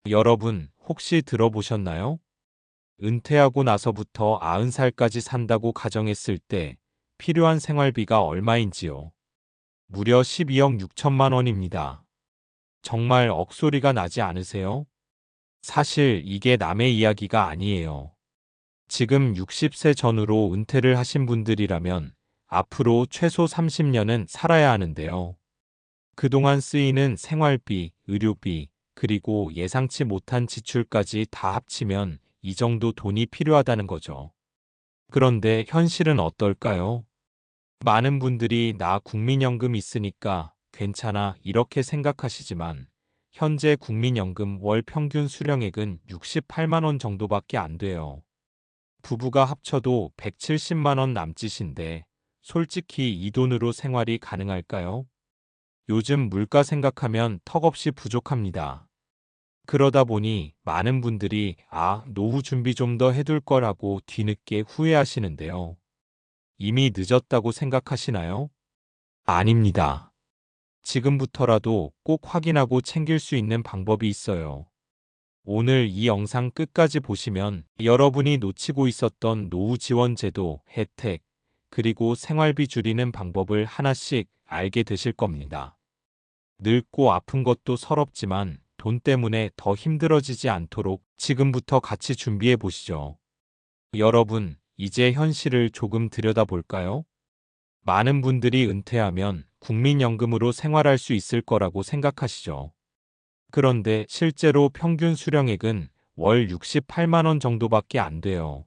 여러분, 혹시 들어보셨나요? 은퇴하고 나서부터 90살까지 산다고 가정했을 때 필요한 생활비가 얼마인지요? 무려 12억 6천만 원입니다. 정말 억소리가 나지 않으세요? 사실 이게 남의 이야기가 아니에요. 지금 60세 전후로 은퇴를 하신 분들이라면 앞으로 최소 30년은 살아야 하는데요. 그동안 쓰이는 생활비, 의료비, 그리고 예상치 못한 지출까지 다 합치면 이 정도 돈이 필요하다는 거죠. 그런데 현실은 어떨까요? 많은 분들이 나 국민연금 있으니까 괜찮아 이렇게 생각하시지만 현재 국민연금 월 평균 수령액은 68만 원 정도밖에 안 돼요. 부부가 합쳐도 170만 원 남짓인데 솔직히 이 돈으로 생활이 가능할까요? 요즘 물가 생각하면 턱없이 부족합니다. 그러다 보니 많은 분들이 노후 준비 좀 더 해둘 거라고 뒤늦게 후회하시는데요. 이미 늦었다고 생각하시나요? 아닙니다. 지금부터라도 꼭 확인하고 챙길 수 있는 방법이 있어요. 오늘 이 영상 끝까지 보시면 여러분이 놓치고 있었던 노후 지원 제도, 혜택, 그리고 생활비 줄이는 방법을 하나씩 알게 되실 겁니다. 늙고 아픈 것도 서럽지만 돈 때문에 더 힘들어지지 않도록 지금부터 같이 준비해 보시죠. 여러분, 이제 현실을 조금 들여다볼까요? 많은 분들이 은퇴하면 국민연금으로 생활할 수 있을 거라고 생각하시죠. 그런데 실제로 평균 수령액은 월 68만 원 정도밖에 안 돼요.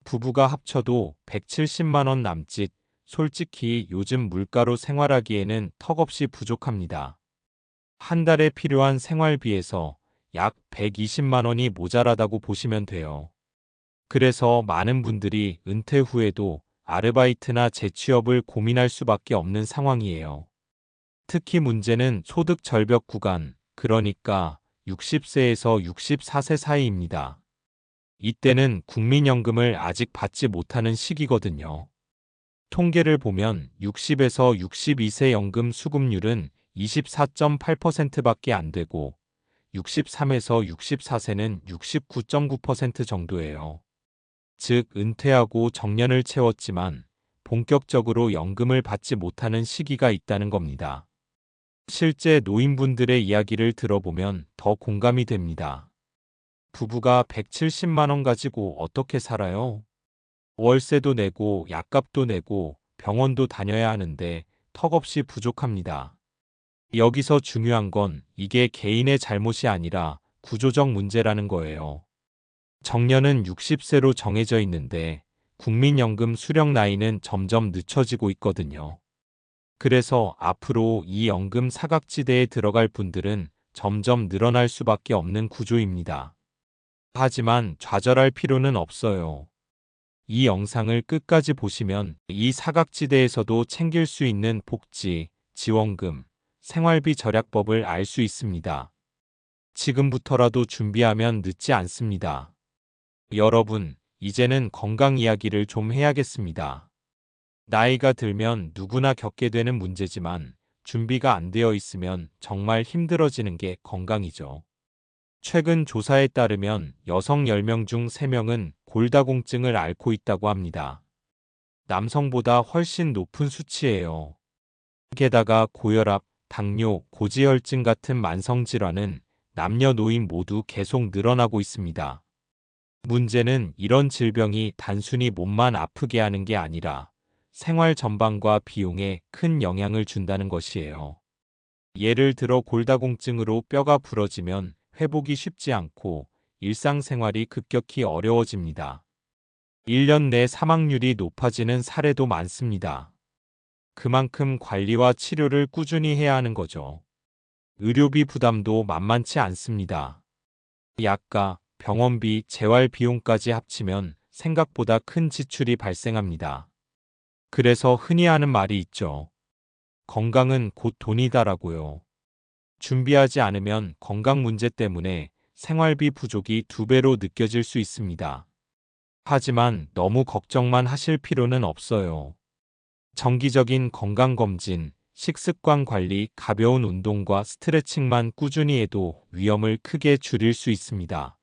부부가 합쳐도 170만 원 남짓, 솔직히 요즘 물가로 생활하기에는 턱없이 부족합니다. 한 달에 필요한 생활비에서 약 120만 원이 모자라다고 보시면 돼요. 그래서 많은 분들이 은퇴 후에도 아르바이트나 재취업을 고민할 수밖에 없는 상황이에요. 특히 문제는 소득 절벽 구간, 그러니까 60세에서 64세 사이입니다. 이때는 국민연금을 아직 받지 못하는 시기거든요. 통계를 보면 60에서 62세 연금 수급률은 24.8%밖에 안 되고 63에서 64세는 69.9% 정도예요. 즉, 은퇴하고 정년을 채웠지만 본격적으로 연금을 받지 못하는 시기가 있다는 겁니다. 실제 노인분들의 이야기를 들어보면 더 공감이 됩니다. 부부가 170만 원 가지고 어떻게 살아요? 월세도 내고 약값도 내고 병원도 다녀야 하는데 턱없이 부족합니다. 여기서 중요한 건 이게 개인의 잘못이 아니라 구조적 문제라는 거예요. 정년은 60세로 정해져 있는데 국민연금 수령 나이는 점점 늦춰지고 있거든요. 그래서 앞으로 이 연금 사각지대에 들어갈 분들은 점점 늘어날 수밖에 없는 구조입니다. 하지만 좌절할 필요는 없어요. 이 영상을 끝까지 보시면 이 사각지대에서도 챙길 수 있는 복지, 지원금, 생활비 절약법을 알 수 있습니다. 지금부터라도 준비하면 늦지 않습니다. 여러분, 이제는 건강 이야기를 좀 해야겠습니다. 나이가 들면 누구나 겪게 되는 문제지만 준비가 안 되어 있으면 정말 힘들어지는 게 건강이죠. 최근 조사에 따르면 여성 10명 중 3명은 골다공증을 앓고 있다고 합니다. 남성보다 훨씬 높은 수치예요. 게다가 고혈압, 당뇨, 고지혈증 같은 만성질환은 남녀노인 모두 계속 늘어나고 있습니다. 문제는 이런 질병이 단순히 몸만 아프게 하는 게 아니라 생활 전반과 비용에 큰 영향을 준다는 것이에요. 예를 들어 골다공증으로 뼈가 부러지면 회복이 쉽지 않고 일상생활이 급격히 어려워집니다. 1년 내 사망률이 높아지는 사례도 많습니다. 그만큼 관리와 치료를 꾸준히 해야 하는 거죠. 의료비 부담도 만만치 않습니다. 약가, 병원비, 재활 비용까지 합치면 생각보다 큰 지출이 발생합니다. 그래서 흔히 하는 말이 있죠. 건강은 곧 돈이다라고요. 준비하지 않으면 건강 문제 때문에 생활비 부족이 2배로 느껴질 수 있습니다. 하지만 너무 걱정만 하실 필요는 없어요. 정기적인 건강검진, 식습관 관리, 가벼운 운동과 스트레칭만 꾸준히 해도 위험을 크게 줄일 수 있습니다.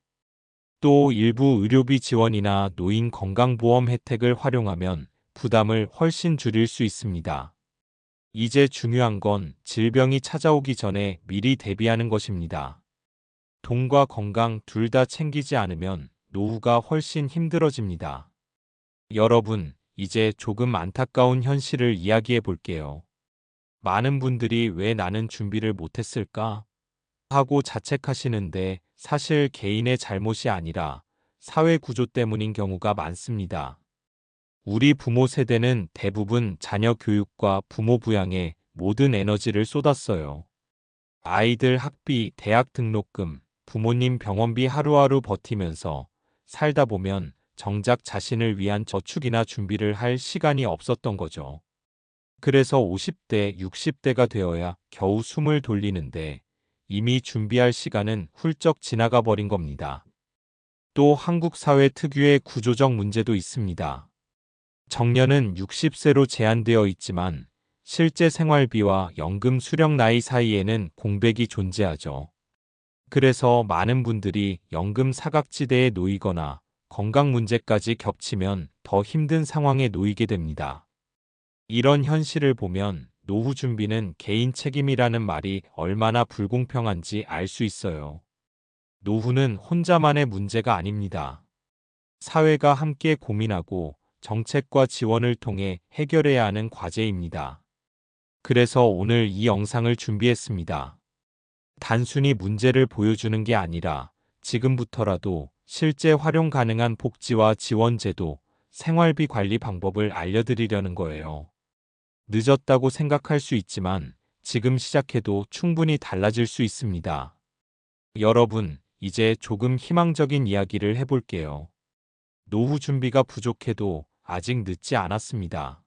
또 일부 의료비 지원이나 노인 건강보험 혜택을 활용하면 부담을 훨씬 줄일 수 있습니다. 이제 중요한 건 질병이 찾아오기 전에 미리 대비하는 것입니다. 돈과 건강 둘 다 챙기지 않으면 노후가 훨씬 힘들어집니다. 여러분, 이제 조금 안타까운 현실을 이야기해 볼게요. 많은 분들이 왜 나는 준비를 못했을까? 하고 자책하시는데 사실 개인의 잘못이 아니라 사회 구조 때문인 경우가 많습니다. 우리 부모 세대는 대부분 자녀 교육과 부모 부양에 모든 에너지를 쏟았어요. 아이들 학비, 대학 등록금, 부모님 병원비 하루하루 버티면서 살다 보면 정작 자신을 위한 저축이나 준비를 할 시간이 없었던 거죠. 그래서 50대, 60대가 되어야 겨우 숨을 돌리는데 이미 준비할 시간은 훌쩍 지나가 버린 겁니다. 또 한국 사회 특유의 구조적 문제도 있습니다. 정년은 60세로 제한되어 있지만 실제 생활비와 연금 수령 나이 사이에는 공백이 존재하죠. 그래서 많은 분들이 연금 사각지대에 놓이거나 건강 문제까지 겹치면 더 힘든 상황에 놓이게 됩니다. 이런 현실을 보면 노후 준비는 개인 책임이라는 말이 얼마나 불공평한지 알 수 있어요. 노후는 혼자만의 문제가 아닙니다. 사회가 함께 고민하고 정책과 지원을 통해 해결해야 하는 과제입니다. 그래서 오늘 이 영상을 준비했습니다. 단순히 문제를 보여주는 게 아니라 지금부터라도 실제 활용 가능한 복지와 지원 제도, 생활비 관리 방법을 알려드리려는 거예요. 늦었다고 생각할 수 있지만 지금 시작해도 충분히 달라질 수 있습니다. 여러분, 이제 조금 희망적인 이야기를 해볼게요. 노후 준비가 부족해도 아직 늦지 않았습니다.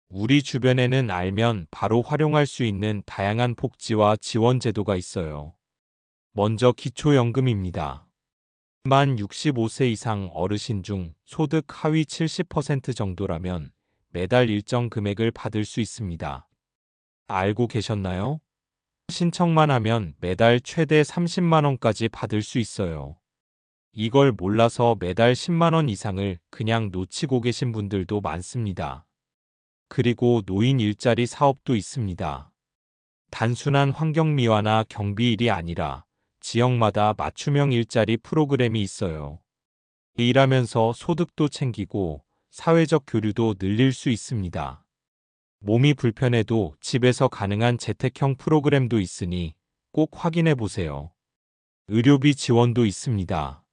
우리 주변에는 알면 바로 활용할 수 있는 다양한 복지와 지원 제도가 있어요. 먼저 기초연금입니다. 만 65세 이상 어르신 중 소득 하위 70% 정도라면 매달 일정 금액을 받을 수 있습니다. 알고 계셨나요? 신청만 하면 매달 최대 30만 원까지 받을 수 있어요. 이걸 몰라서 매달 10만 원 이상을 그냥 놓치고 계신 분들도 많습니다. 그리고 노인 일자리 사업도 있습니다. 단순한 환경미화나 경비일이 아니라 지역마다 맞춤형 일자리 프로그램이 있어요. 일하면서 소득도 챙기고 사회적 교류도 늘릴 수 있습니다. 몸이 불편해도 집에서 가능한 재택형 프로그램도 있으니 꼭 확인해 보세요. 의료비 지원도 있습니다.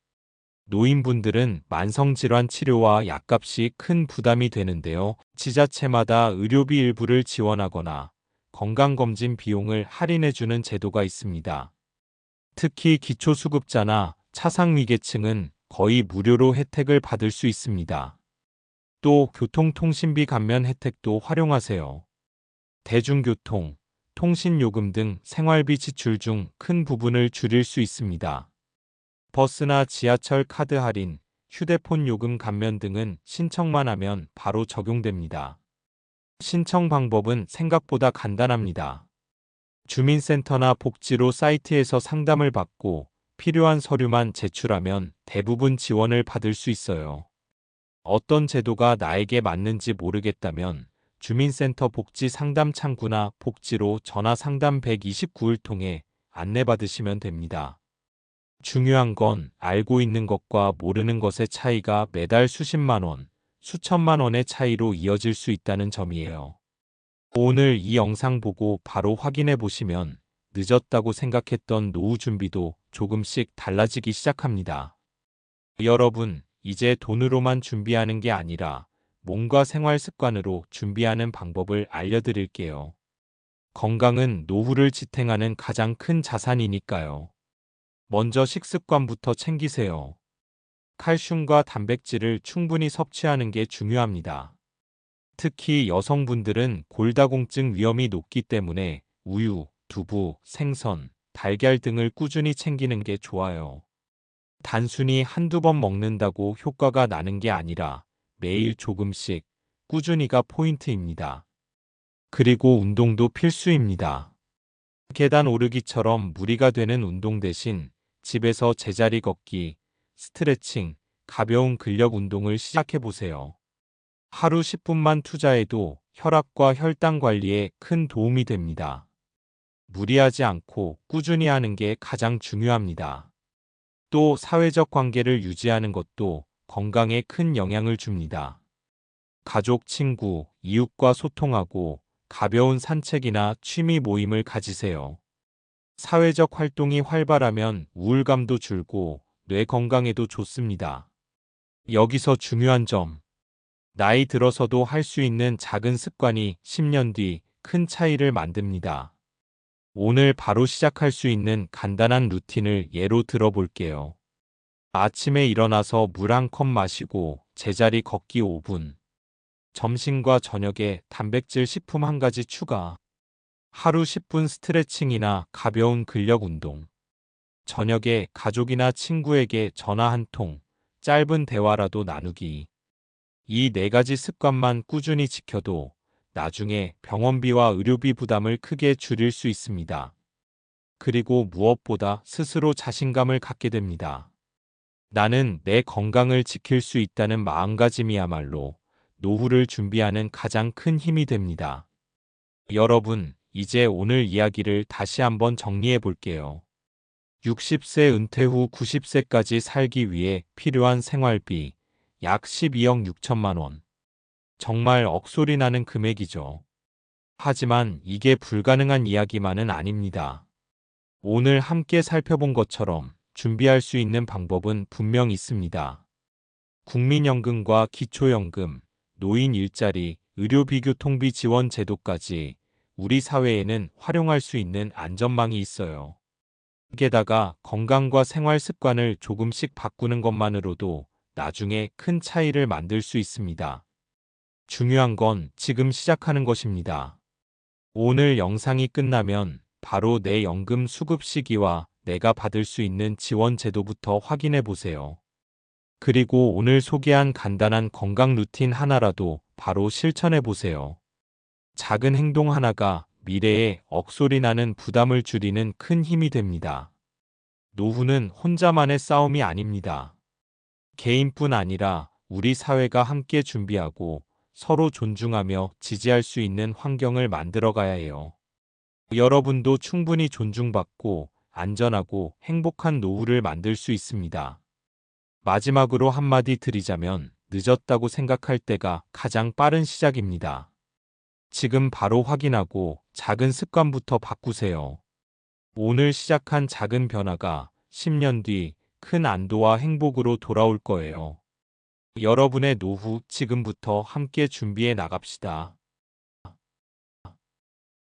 노인분들은 만성질환 치료와 약값이 큰 부담이 되는데요. 지자체마다 의료비 일부를 지원하거나 건강검진 비용을 할인해주는 제도가 있습니다. 특히 기초수급자나 차상위계층은 거의 무료로 혜택을 받을 수 있습니다. 또 교통통신비 감면 혜택도 활용하세요. 대중교통, 통신요금 등 생활비 지출 중 큰 부분을 줄일 수 있습니다. 버스나 지하철 카드 할인, 휴대폰 요금 감면 등은 신청만 하면 바로 적용됩니다. 신청 방법은 생각보다 간단합니다. 주민센터나 복지로 사이트에서 상담을 받고 필요한 서류만 제출하면 대부분 지원을 받을 수 있어요. 어떤 제도가 나에게 맞는지 모르겠다면 주민센터 복지 상담 창구나 복지로 전화 상담 129를 통해 안내받으시면 됩니다. 중요한 건 알고 있는 것과 모르는 것의 차이가 매달 수십만 원, 수천만 원의 차이로 이어질 수 있다는 점이에요. 오늘 이 영상 보고 바로 확인해 보시면 늦었다고 생각했던 노후 준비도 조금씩 달라지기 시작합니다. 여러분, 이제 돈으로만 준비하는 게 아니라 몸과 생활 습관으로 준비하는 방법을 알려드릴게요. 건강은 노후를 지탱하는 가장 큰 자산이니까요. 먼저 식습관부터 챙기세요. 칼슘과 단백질을 충분히 섭취하는 게 중요합니다. 특히 여성분들은 골다공증 위험이 높기 때문에 우유, 두부, 생선, 달걀 등을 꾸준히 챙기는 게 좋아요. 단순히 한두 번 먹는다고 효과가 나는 게 아니라 매일 조금씩 꾸준히가 포인트입니다. 그리고 운동도 필수입니다. 계단 오르기처럼 무리가 되는 운동 대신 집에서 제자리 걷기, 스트레칭, 가벼운 근력 운동을 시작해 보세요. 하루 10분만 투자해도 혈압과 혈당 관리에 큰 도움이 됩니다. 무리하지 않고 꾸준히 하는 게 가장 중요합니다. 또 사회적 관계를 유지하는 것도 건강에 큰 영향을 줍니다. 가족, 친구, 이웃과 소통하고 가벼운 산책이나 취미 모임을 가지세요. 사회적 활동이 활발하면 우울감도 줄고 뇌 건강에도 좋습니다. 여기서 중요한 점, 나이 들어서도 할 수 있는 작은 습관이 10년 뒤 큰 차이를 만듭니다. 오늘 바로 시작할 수 있는 간단한 루틴을 예로 들어볼게요. 아침에 일어나서 물 한 컵 마시고 제자리 걷기 5분. 점심과 저녁에 단백질 식품 한 가지 추가. 하루 10분 스트레칭이나 가벼운 근력 운동. 저녁에 가족이나 친구에게 전화 한 통, 짧은 대화라도 나누기. 이 네 가지 습관만 꾸준히 지켜도 나중에 병원비와 의료비 부담을 크게 줄일 수 있습니다. 그리고 무엇보다 스스로 자신감을 갖게 됩니다. 나는 내 건강을 지킬 수 있다는 마음가짐이야말로 노후를 준비하는 가장 큰 힘이 됩니다. 여러분, 이제 오늘 이야기를 다시 한번 정리해 볼게요. 60세 은퇴 후 90세까지 살기 위해 필요한 생활비 약 12억 6천만 원. 정말 억소리 나는 금액이죠. 하지만 이게 불가능한 이야기만은 아닙니다. 오늘 함께 살펴본 것처럼 준비할 수 있는 방법은 분명 있습니다. 국민연금과 기초연금, 노인 일자리, 의료비 교통비 지원 제도까지 우리 사회에는 활용할 수 있는 안전망이 있어요. 게다가 건강과 생활 습관을 조금씩 바꾸는 것만으로도 나중에 큰 차이를 만들 수 있습니다. 중요한 건 지금 시작하는 것입니다. 오늘 영상이 끝나면 바로 내 연금 수급 시기와 내가 받을 수 있는 지원 제도부터 확인해 보세요. 그리고 오늘 소개한 간단한 건강 루틴 하나라도 바로 실천해 보세요. 작은 행동 하나가 미래에 억소리 나는 부담을 줄이는 큰 힘이 됩니다. 노후는 혼자만의 싸움이 아닙니다. 개인뿐 아니라 우리 사회가 함께 준비하고 서로 존중하며 지지할 수 있는 환경을 만들어 가야 해요. 여러분도 충분히 존중받고 안전하고 행복한 노후를 만들 수 있습니다. 마지막으로 한마디 드리자면 늦었다고 생각할 때가 가장 빠른 시작입니다. 지금 바로 확인하고 작은 습관부터 바꾸세요. 오늘 시작한 작은 변화가 10년 뒤 큰 안도와 행복으로 돌아올 거예요. 여러분의 노후 지금부터 함께 준비해 나갑시다.